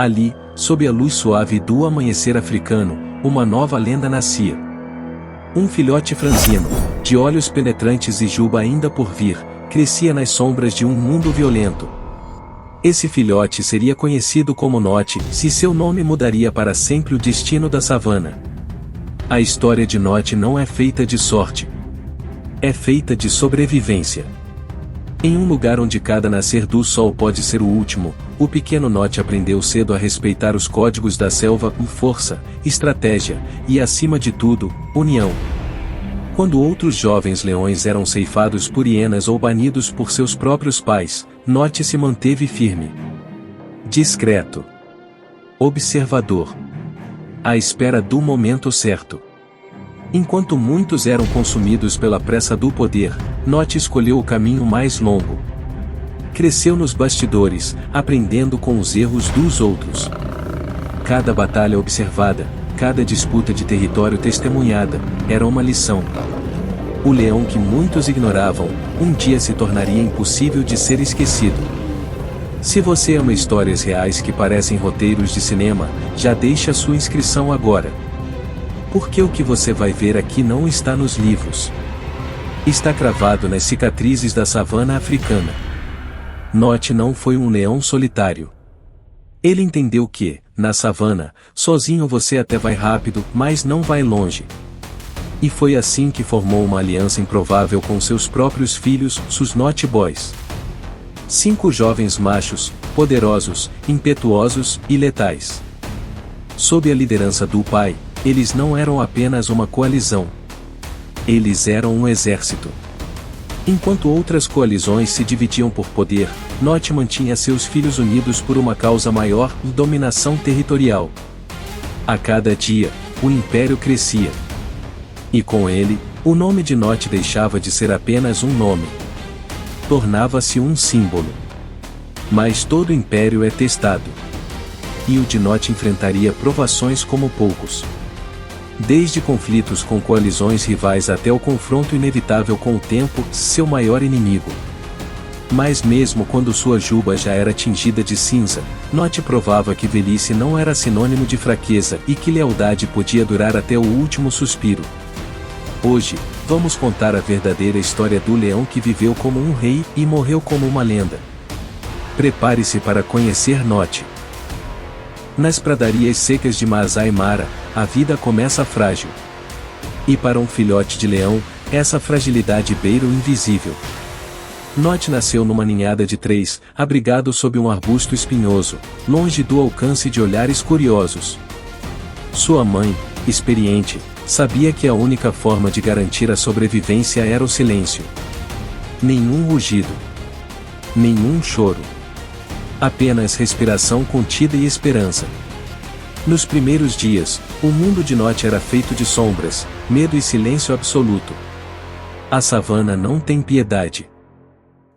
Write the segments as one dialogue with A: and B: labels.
A: Ali, sob a luz suave do amanhecer africano, uma nova lenda nascia. Um filhote franzino, de olhos penetrantes e juba ainda por vir, crescia nas sombras de um mundo violento. Esse filhote seria conhecido como Note, se seu nome mudaria para sempre o destino da savana. A história de Note não é feita de sorte. É feita de sobrevivência. Em um lugar onde cada nascer do sol pode ser o último, o pequeno Note aprendeu cedo a respeitar os códigos da selva com força, estratégia e, acima de tudo, união. Quando outros jovens leões eram ceifados por hienas ou banidos por seus próprios pais, Note se manteve firme. Discreto. Observador. À espera do momento certo. Enquanto muitos eram consumidos pela pressa do poder, Note escolheu o caminho mais longo. Cresceu nos bastidores, aprendendo com os erros dos outros. Cada batalha observada, cada disputa de território testemunhada, era uma lição. O leão que muitos ignoravam, um dia se tornaria impossível de ser esquecido. Se você ama histórias reais que parecem roteiros de cinema, já deixe a sua inscrição agora. Porque o que você vai ver aqui não está nos livros. Está cravado nas cicatrizes da savana africana. Note não foi um leão solitário. Ele entendeu que, na savana, sozinho você até vai rápido, mas não vai longe. E foi assim que formou uma aliança improvável com seus próprios filhos, os Note Boys. 5 jovens machos, poderosos, impetuosos e letais. Sob a liderança do pai, eles não eram apenas uma coalizão. Eles eram um exército. Enquanto outras coalizões se dividiam por poder, Note mantinha seus filhos unidos por uma causa maior, dominação territorial. A cada dia, o império crescia. E com ele, o nome de Note deixava de ser apenas um nome. Tornava-se um símbolo. Mas todo império é testado. E o de Note enfrentaria provações como poucos. Desde conflitos com coalizões rivais até o confronto inevitável com o tempo, seu maior inimigo. Mas mesmo quando sua juba já era tingida de cinza, Note provava que velhice não era sinônimo de fraqueza e que lealdade podia durar até o último suspiro. Hoje, vamos contar a verdadeira história do leão que viveu como um rei e morreu como uma lenda. Prepare-se para conhecer Note. Nas pradarias secas de Masai Mara, a vida começa frágil. E para um filhote de leão, essa fragilidade beira o invisível. Note nasceu numa ninhada de 3, abrigado sob um arbusto espinhoso, longe do alcance de olhares curiosos. Sua mãe, experiente, sabia que a única forma de garantir a sobrevivência era o silêncio. Nenhum rugido. Nenhum choro. Apenas respiração contida e esperança. Nos primeiros dias, o mundo de Note era feito de sombras, medo e silêncio absoluto. A savana não tem piedade.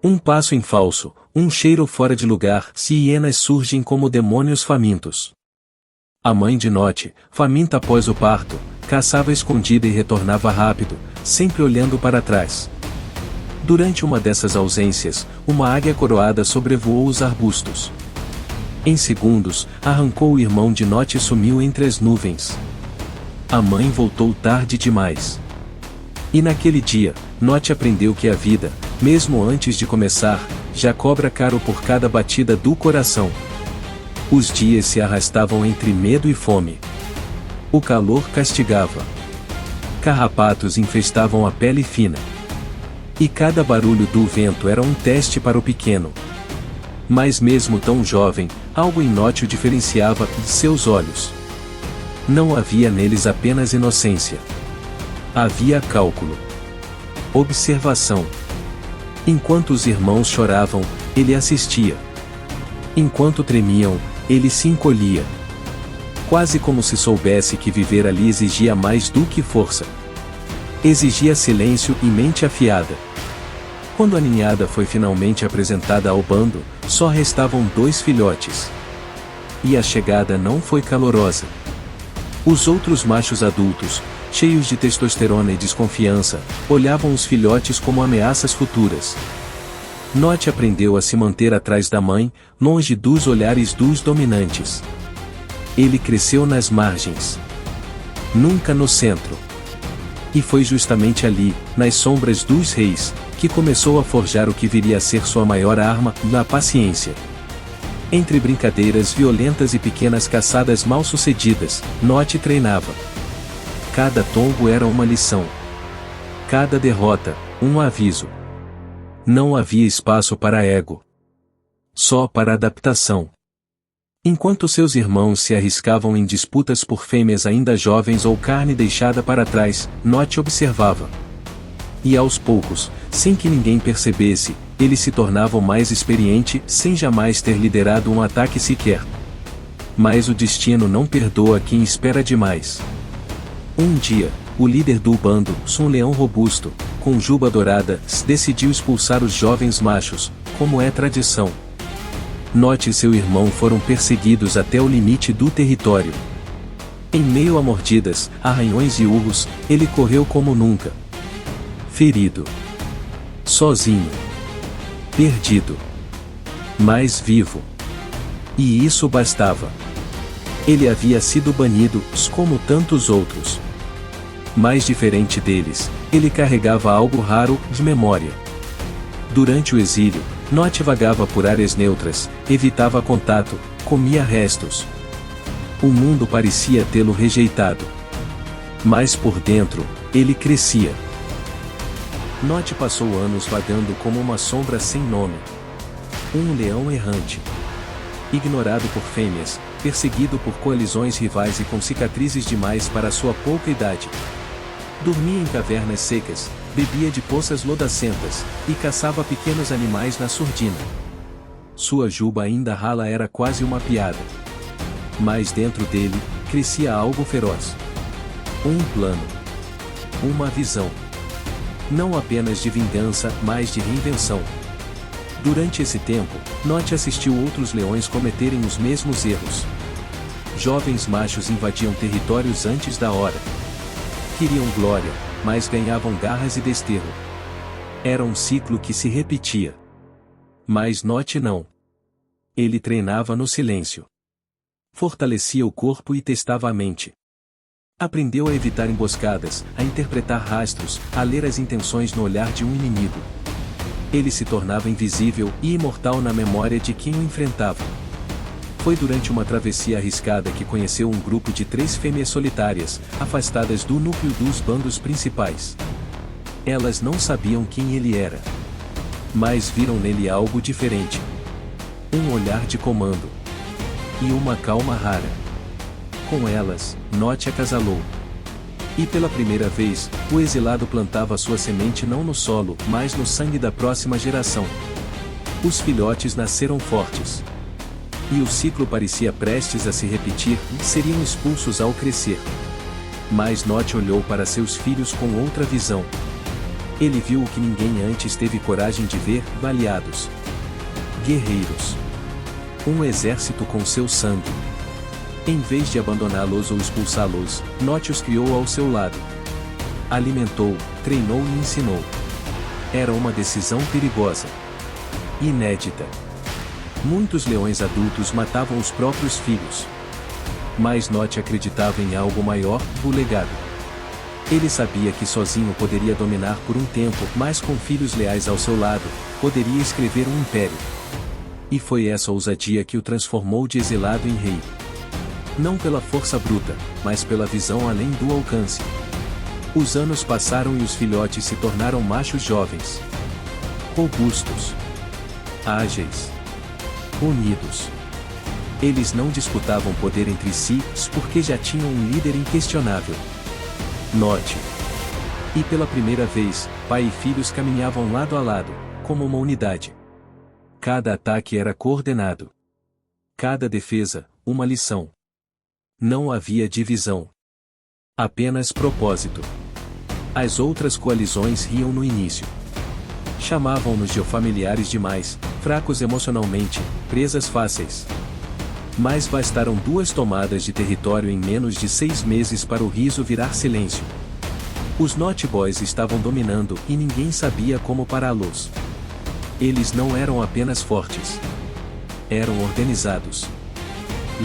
A: Um passo em falso, um cheiro fora de lugar, se hienas surgem como demônios famintos. A mãe de Note, faminta após o parto, caçava escondida e retornava rápido, sempre olhando para trás. Durante uma dessas ausências, uma águia coroada sobrevoou os arbustos. Em segundos, arrancou o irmão de Note e sumiu entre as nuvens. A mãe voltou tarde demais. E naquele dia, Note aprendeu que a vida, mesmo antes de começar, já cobra caro por cada batida do coração. Os dias se arrastavam entre medo e fome. O calor castigava. Carrapatos infestavam a pele fina. E cada barulho do vento era um teste para o pequeno. Mas mesmo tão jovem, algo em Note o diferenciava de seus olhos. Não havia neles apenas inocência. Havia cálculo. Observação. Enquanto os irmãos choravam, ele assistia. Enquanto tremiam, ele se encolhia. Quase como se soubesse que viver ali exigia mais do que força. Exigia silêncio e mente afiada. Quando a ninhada foi finalmente apresentada ao bando, só restavam 2 filhotes. E a chegada não foi calorosa. Os outros machos adultos, cheios de testosterona e desconfiança, olhavam os filhotes como ameaças futuras. Note aprendeu a se manter atrás da mãe, longe dos olhares dos dominantes. Ele cresceu nas margens, nunca no centro. E foi justamente ali, nas sombras dos reis, que começou a forjar o que viria a ser sua maior arma, a paciência. Entre brincadeiras violentas e pequenas caçadas mal-sucedidas, Note treinava. Cada tombo era uma lição. Cada derrota, um aviso. Não havia espaço para ego. Só para adaptação. Enquanto seus irmãos se arriscavam em disputas por fêmeas ainda jovens ou carne deixada para trás, Note observava. E aos poucos, sem que ninguém percebesse, ele se tornava mais experiente, sem jamais ter liderado um ataque sequer. Mas o destino não perdoa quem espera demais. Um dia, o líder do bando, um leão robusto, com juba dourada, decidiu expulsar os jovens machos, como é tradição. Note e seu irmão foram perseguidos até o limite do território. Em meio a mordidas, arranhões e urros, ele correu como nunca. Ferido. Sozinho. Perdido. Mas vivo. E isso bastava. Ele havia sido banido, como tantos outros. Mais diferente deles, ele carregava algo raro, de memória. Durante o exílio, Note vagava por áreas neutras, evitava contato, comia restos. O mundo parecia tê-lo rejeitado. Mas por dentro, ele crescia. Note passou anos vagando como uma sombra sem nome. Um leão errante. Ignorado por fêmeas, perseguido por coalizões rivais e com cicatrizes demais para sua pouca idade. Dormia em cavernas secas, bebia de poças lodacentas, e caçava pequenos animais na surdina. Sua juba ainda rala era quase uma piada. Mas dentro dele, crescia algo feroz. Um plano. Uma visão. Não apenas de vingança, mas de reinvenção. Durante esse tempo, Note assistiu outros leões cometerem os mesmos erros. Jovens machos invadiam territórios antes da hora. Queriam glória, mas ganhavam garras e desterro. Era um ciclo que se repetia. Mas Note não. Ele treinava no silêncio. Fortalecia o corpo e testava a mente. Aprendeu a evitar emboscadas, a interpretar rastros, a ler as intenções no olhar de um inimigo. Ele se tornava invisível e imortal na memória de quem o enfrentava. Foi durante uma travessia arriscada que conheceu um grupo de 3 fêmeas solitárias, afastadas do núcleo dos bandos principais. Elas não sabiam quem ele era. Mas viram nele algo diferente. Um olhar de comando. E uma calma rara. Com elas, Note acasalou. E pela primeira vez, o exilado plantava sua semente não no solo, mas no sangue da próxima geração. Os filhotes nasceram fortes. E o ciclo parecia prestes a se repetir, seriam expulsos ao crescer. Mas Note olhou para seus filhos com outra visão. Ele viu o que ninguém antes teve coragem de ver, baleados. Guerreiros. Um exército com seu sangue. Em vez de abandoná-los ou expulsá-los, Note os criou ao seu lado. Alimentou, treinou e ensinou. Era uma decisão perigosa. Inédita. Muitos leões adultos matavam os próprios filhos. Mas Note acreditava em algo maior, o legado. Ele sabia que sozinho poderia dominar por um tempo, mas com filhos leais ao seu lado, poderia escrever um império. E foi essa ousadia que o transformou de exilado em rei. Não pela força bruta, mas pela visão além do alcance. Os anos passaram e os filhotes se tornaram machos jovens. Robustos. Ágeis. Unidos. Eles não disputavam poder entre si, porque já tinham um líder inquestionável. Note. E pela primeira vez, pai e filhos caminhavam lado a lado, como uma unidade. Cada ataque era coordenado. Cada defesa, uma lição. Não havia divisão. Apenas propósito. As outras coalizões riam no início. Chamavam-nos de familiares demais, fracos emocionalmente, presas fáceis. Mas bastaram 2 tomadas de território em menos de 6 meses para o riso virar silêncio. Os Note Boys estavam dominando e ninguém sabia como pará-los. Eles não eram apenas fortes. Eram organizados,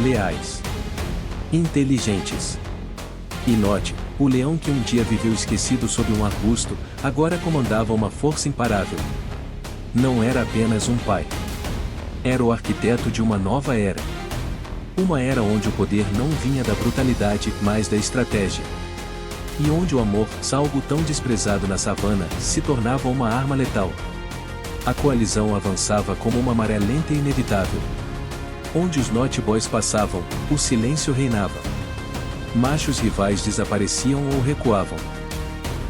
A: leais, inteligentes. E note, o leão que um dia viveu esquecido sob um arbusto, agora comandava uma força imparável. Não era apenas um pai. Era o arquiteto de uma nova era. Uma era onde o poder não vinha da brutalidade, mas da estratégia. E onde o amor, algo tão desprezado na savana, se tornava uma arma letal. A coalizão avançava como uma maré lenta e inevitável. Onde os Naughty Boys passavam, o silêncio reinava. Machos rivais desapareciam ou recuavam.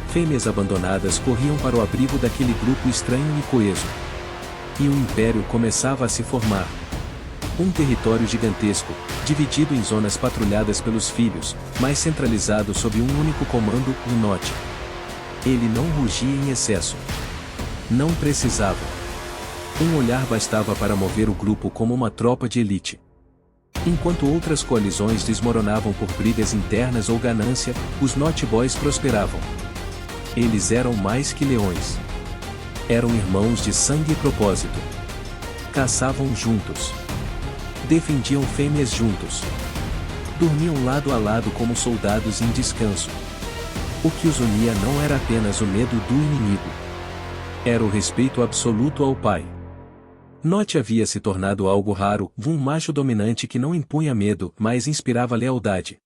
A: Fêmeas abandonadas corriam para o abrigo daquele grupo estranho e coeso. E um império começava a se formar. Um território gigantesco, dividido em zonas patrulhadas pelos filhos, mas centralizado sob um único comando, o Notch. Ele não rugia em excesso. Não precisava. Um olhar bastava para mover o grupo como uma tropa de elite. Enquanto outras coalizões desmoronavam por brigas internas ou ganância, os Naughty Boys prosperavam. Eles eram mais que leões. Eram irmãos de sangue e propósito. Caçavam juntos. Defendiam fêmeas juntos. Dormiam lado a lado como soldados em descanso. O que os unia não era apenas o medo do inimigo. Era o respeito absoluto ao pai. Notch havia se tornado algo raro, um macho dominante que não impunha medo, mas inspirava lealdade.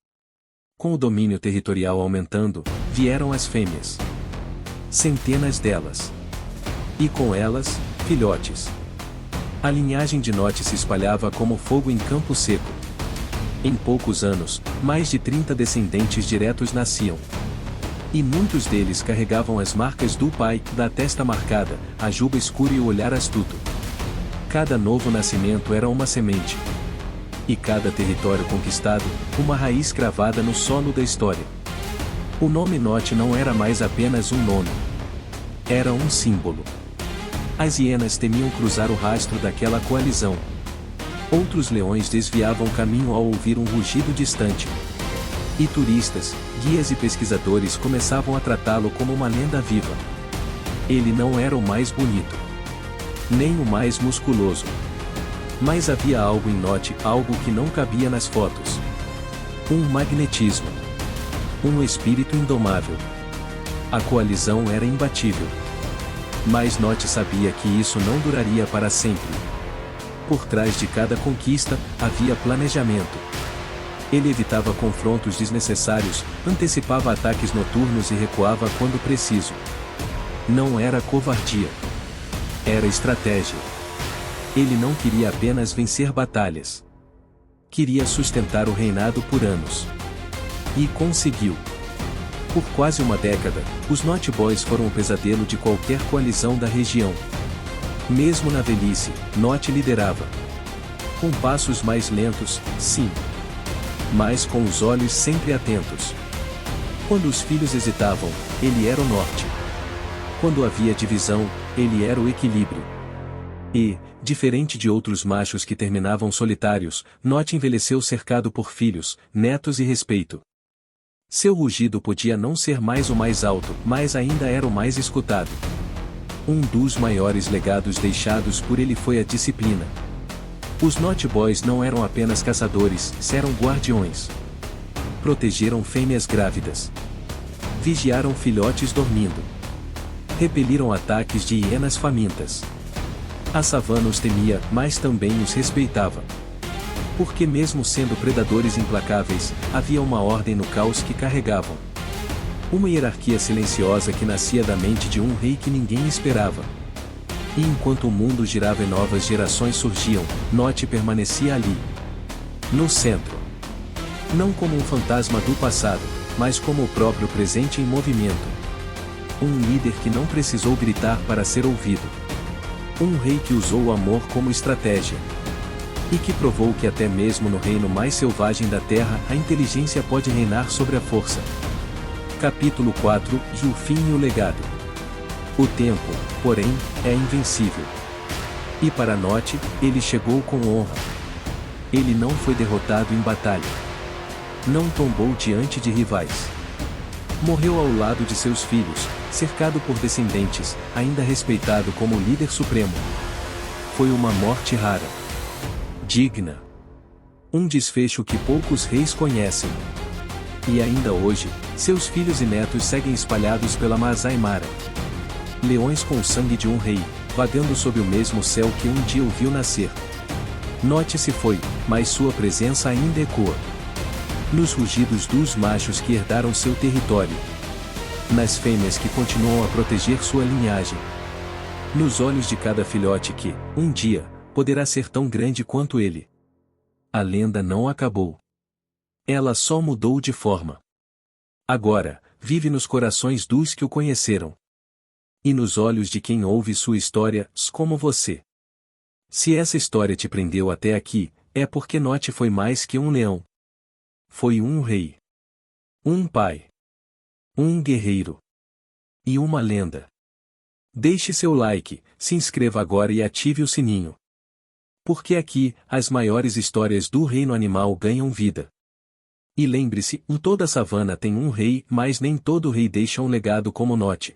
A: Com o domínio territorial aumentando, vieram as fêmeas. Centenas delas. E com elas, filhotes. A linhagem de Notch se espalhava como fogo em campo seco. Em poucos anos, mais de 30 descendentes diretos nasciam. E muitos deles carregavam as marcas do pai, da testa marcada, a juba escura e o olhar astuto. Cada novo nascimento era uma semente. E cada território conquistado, uma raiz cravada no solo da história. O nome Notch não era mais apenas um nome. Era um símbolo. As hienas temiam cruzar o rastro daquela coalizão. Outros leões desviavam o caminho ao ouvir um rugido distante. E turistas, guias e pesquisadores começavam a tratá-lo como uma lenda viva. Ele não era o mais bonito. Nem o mais musculoso. Mas havia algo em Notch, algo que não cabia nas fotos. Um magnetismo. Um espírito indomável. A coalizão era imbatível. Mas Notch sabia que isso não duraria para sempre. Por trás de cada conquista, havia planejamento. Ele evitava confrontos desnecessários, antecipava ataques noturnos e recuava quando preciso. Não era covardia. Era estratégia. Ele não queria apenas vencer batalhas. Queria sustentar o reinado por anos. E conseguiu. Por quase uma década, os Naughty Boys foram o pesadelo de qualquer coalizão da região. Mesmo na velhice, Notch liderava. Com passos mais lentos, sim. Mas com os olhos sempre atentos. Quando os filhos hesitavam, ele era o norte. Quando havia divisão, ele era o equilíbrio. E, diferente de outros machos que terminavam solitários, Notch envelheceu cercado por filhos, netos e respeito. Seu rugido podia não ser mais o mais alto, mas ainda era o mais escutado. Um dos maiores legados deixados por ele foi a disciplina. Os Naughty Boys não eram apenas caçadores, eram guardiões. Protegeram fêmeas grávidas. Vigiaram filhotes dormindo. Repeliram ataques de hienas famintas. A savana os temia, mas também os respeitava. Porque mesmo sendo predadores implacáveis, havia uma ordem no caos que carregavam. Uma hierarquia silenciosa que nascia da mente de um rei que ninguém esperava. E enquanto o mundo girava e novas gerações surgiam, Notch permanecia ali. No centro. Não como um fantasma do passado, mas como o próprio presente em movimento. Um líder que não precisou gritar para ser ouvido. Um rei que usou o amor como estratégia. E que provou que até mesmo no reino mais selvagem da Terra, a inteligência pode reinar sobre a força. Capítulo 4, o fim e o legado. O tempo, porém, é invencível. E para Notch, ele chegou com honra. Ele não foi derrotado em batalha. Não tombou diante de rivais. Morreu ao lado de seus filhos, cercado por descendentes, ainda respeitado como líder supremo. Foi uma morte rara. Digna. Um desfecho que poucos reis conhecem. E ainda hoje, seus filhos e netos seguem espalhados pela Masai Mara. Leões com o sangue de um rei, vagando sob o mesmo céu que um dia o viu nascer. Note se foi, mas sua presença ainda ecoa. Nos rugidos dos machos que herdaram seu território. Nas fêmeas que continuam a proteger sua linhagem. Nos olhos de cada filhote que, um dia, poderá ser tão grande quanto ele. A lenda não acabou. Ela só mudou de forma. Agora, vive nos corações dos que o conheceram. E nos olhos de quem ouve sua história, como você. Se essa história te prendeu até aqui, é porque Note foi mais que um leão. Foi um rei. Um pai. Um guerreiro. E uma lenda. Deixe seu like, se inscreva agora e ative o sininho. Porque aqui, as maiores histórias do reino animal ganham vida. E lembre-se, em toda savana tem um rei, mas nem todo rei deixa um legado como Note.